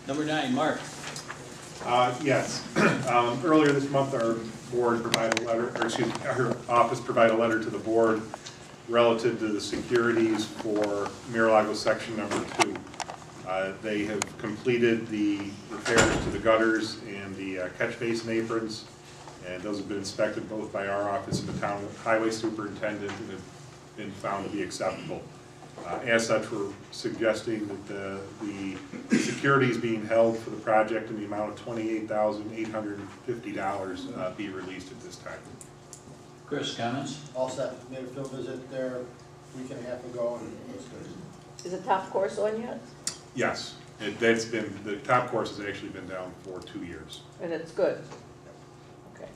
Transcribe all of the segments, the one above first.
Number 9, Mark. Yes. Earlier this month, our board provided a letter, or excuse me, our office provided a letter to the board relative to the securities for Mira-Lago section number 2. They have completed the repairs to the gutters and the catch basin aprons, and those have been inspected both by our office and the town highway superintendent and have been found to be acceptable. As such, we're suggesting that the securities being held for the project in the amount of $28,850 be released at this time. Chris, comments? All set. Made a field visit there a week and a half ago, and it was good. Is the top course on yet? Yes, that's been, the top course has actually been down for 2 years. And it's good? Okay.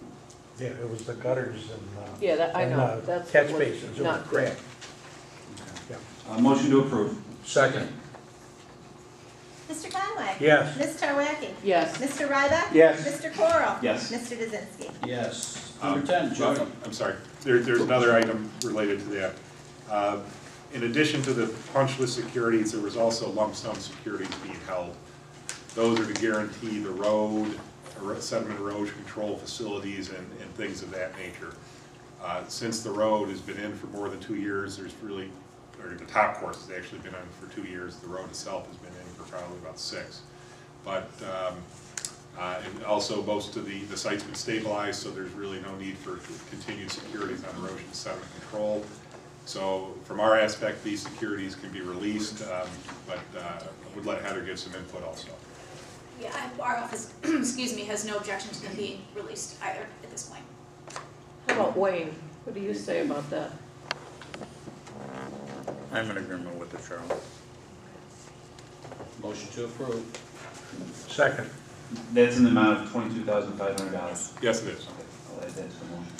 Yeah, it was the gutters and Yeah, that, I know. That's catch what- basins. It was not great. good. Motion to approve. Second. Mr. Conway? Yes. Ms. Tarwacki? Yes. Mr. Ryback? Yes. Mr. Carroll? Yes. Mr. Dzinski? Yes. Number 10, Well, Jody. I'm sorry, there's another item related to that. In addition to the punch list securities, there was also lump sum securities being held. Those are to guarantee the road, sediment erosion control facilities and things of that nature. Since the road has been in for more than 2 years, there's really, or the top course has actually been in for 2 years. The road itself has been in for probably about 6. But and also most of the site's been stabilized, so there's really no need for continued securities on erosion and sediment control. So from our aspect, these securities can be released, but I would let Heather give some input also. Yeah, our office, excuse me, has no objection to them being released either at this point. How about Wayne? What do you say about that? I'm in agreement with the Charlie. Motion to approve. Second. That's in the amount of $22,500. Yes, it is. Okay, I'll add that to the motion.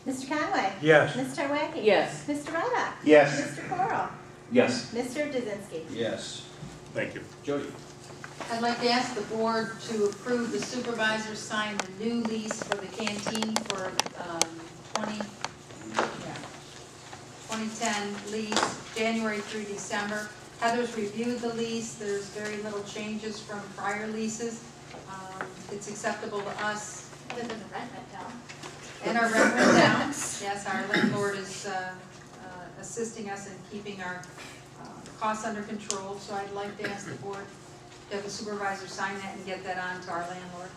Mr. Conway? Yes. Ms. Tarwacki? Yes. Mr. Ryback? Yes. Mr. Carroll? Yes. Mr. Dzinski? Yes. Thank you. Jody. I'd like to ask the board to approve the supervisor sign the new lease for the canteen for 2010 lease, January through December. Heather's reviewed the lease. There's very little changes from prior leases. It's acceptable to us. Other than the rent went down. And our rent went down. Yes, our landlord is assisting us in keeping our costs under control. So I'd like to ask the board to have the supervisor sign that and get that on to our landlord.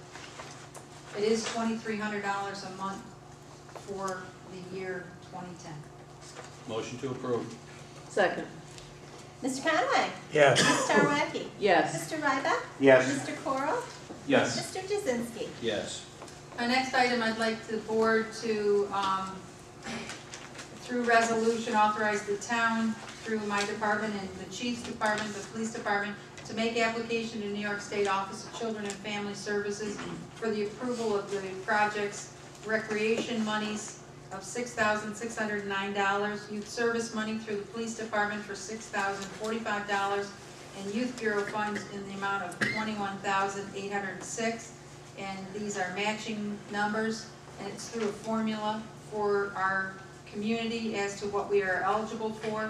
It is $2,300 a month for the year 2010. Motion to approve. Second. Mr. Conway? Yes. Ms. Tarwacki? Yes. Mr. Ryback? Yes. Mr. Carroll? Yes. Mr. Dzinski? Yes. My next item, I'd like the board to, through resolution, authorize the town, through my department and the chief's department, the police department, to make application to New York State Office of Children and Family Services for the approval of the project's recreation monies of $6,609, youth service money through the police department for $6,045, and youth bureau funds in the amount of $21,806. And these are matching numbers, and it's through a formula for our community as to what we are eligible for.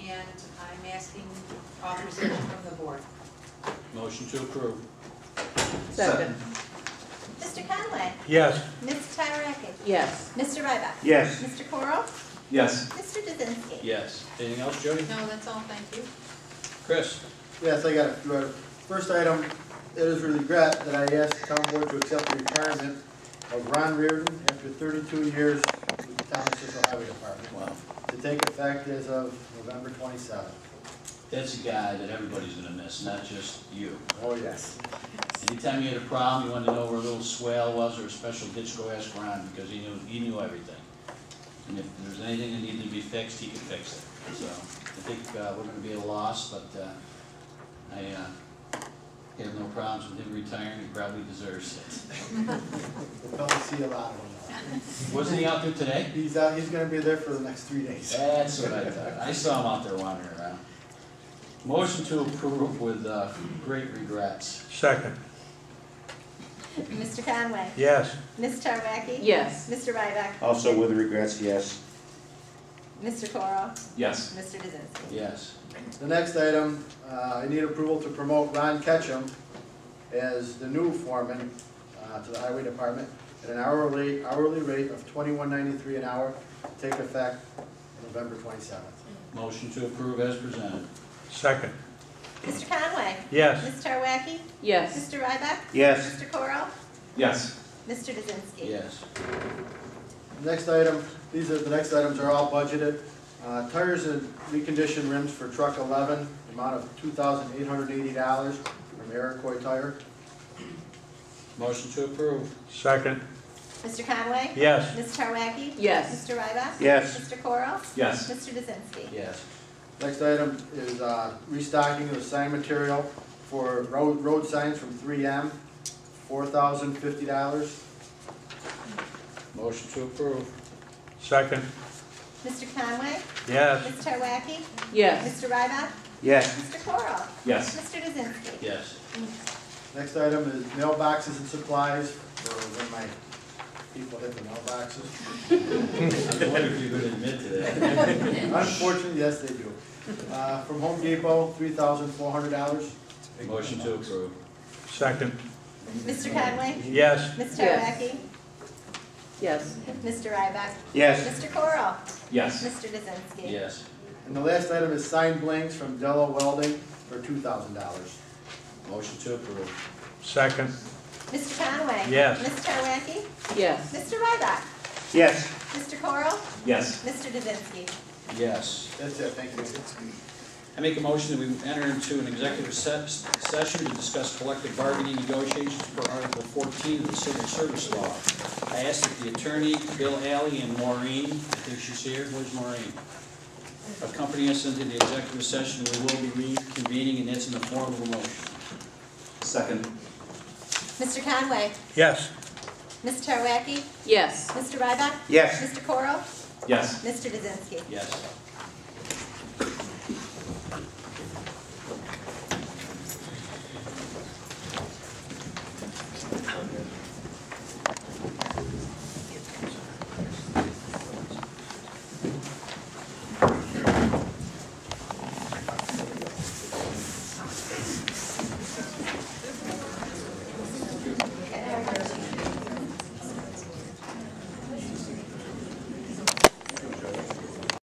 And I'm asking authorization from the board. Motion to approve. Second. Mr. Conway? Yes. Ms. Tarwacki? Yes. Mr. Ryback? Yes. Mr. Carroll? Yes. Mr. Dzinski? Yes. Anything else, Jody? No, that's all, thank you. Chris. Yes, I got it. First item, it is with regret that I asked the town board to accept the retirement of Ron Reardon after 32 years with the town of Cicero Highway Department. Wow. To take effect as of November 27th. That's a guy that everybody's going to miss, not just you. Oh, yes. Anytime you had a problem, you wanted to know where a little swale was or a special ditch, go ask Ron, because he knew everything. And if there's anything that needed to be fixed, he could fix it. So I think we're going to be at a loss, but I have no problems with him retiring. He probably deserves it. We'll probably see a lot of them. Wasn't he out there today? He's out. He's going to be there for the next 3 days. That's what I thought. I saw him out there wandering around. Motion to approve with great regrets. Second. Mr. Conway? Yes. Ms. Tarwacki? Yes. Mr. Ryback? Also with regrets, yes. Mr. Coro? Yes. Mr. Kaczynski? Yes. The next item, I need approval to promote Ron Ketchum as the new foreman to the highway department at an hourly rate of $21.93 an hour, take effect November 27th. Motion to approve as presented. Second. Mr. Conway? Yes. Ms. Tarwacki? Yes. Mr. Ryback? Yes. Mr. Coro? Yes. Mr. Kaczynski? Yes. Next item, the next items are all budgeted. Tires and reconditioned rims for truck 11, amount of $2,880 from Iroquois Tire. Motion to approve. Second. Mr. Conway? Yes. Ms. Tarwacki? Yes. Mr. Ryback? Yes. Mr. Coro? Yes. Mr. Kaczynski? Yes. Next item is restocking of sign material for road signs from 3M, $4,050. Motion to approve. Second. Mr. Conway? Yes. Ms. Tarwacki? Yes. Mr. Ryback? Yes. Mr. Coro? Yes. Mr. Kaczynski? Yes. Next item is mailboxes and supplies for when my people hit the mailboxes. I wonder if you could admit to that. Unfortunately, yes, they do. From Home Depot, $3,400. Motion to approve. Second. Mr. Conway? Yes. Ms. Yes. Tarwacki? Yes. Mr. Ryback? Yes. Mr. Coro? Yes. Mr. Kaczynski? Yes. And the last item is sign blanks from Dello Welding for $2,000. Motion to approve. Second. Mr. Conway? Yes. Ms. Tarwacki? Yes. Mr. Ryback? Yes. Mr. Coro? Yes. Mr. Kaczynski? Yes. That's it, thank you. I make a motion that we enter into an executive session to discuss collective bargaining negotiations per Article 14 of the Civil Service Law. I ask that the attorney, Bill Alley, and Maureen, I think she's here, where's Maureen? Accompany us into the executive session. We will be reconvening, and that's in the form of a motion. Second. Mr. Conway? Yes. Ms. Tarwacki? Yes. Mr. Ryback? Yes. Mr. Coro? Yes. Mr. Kaczynski? Yes.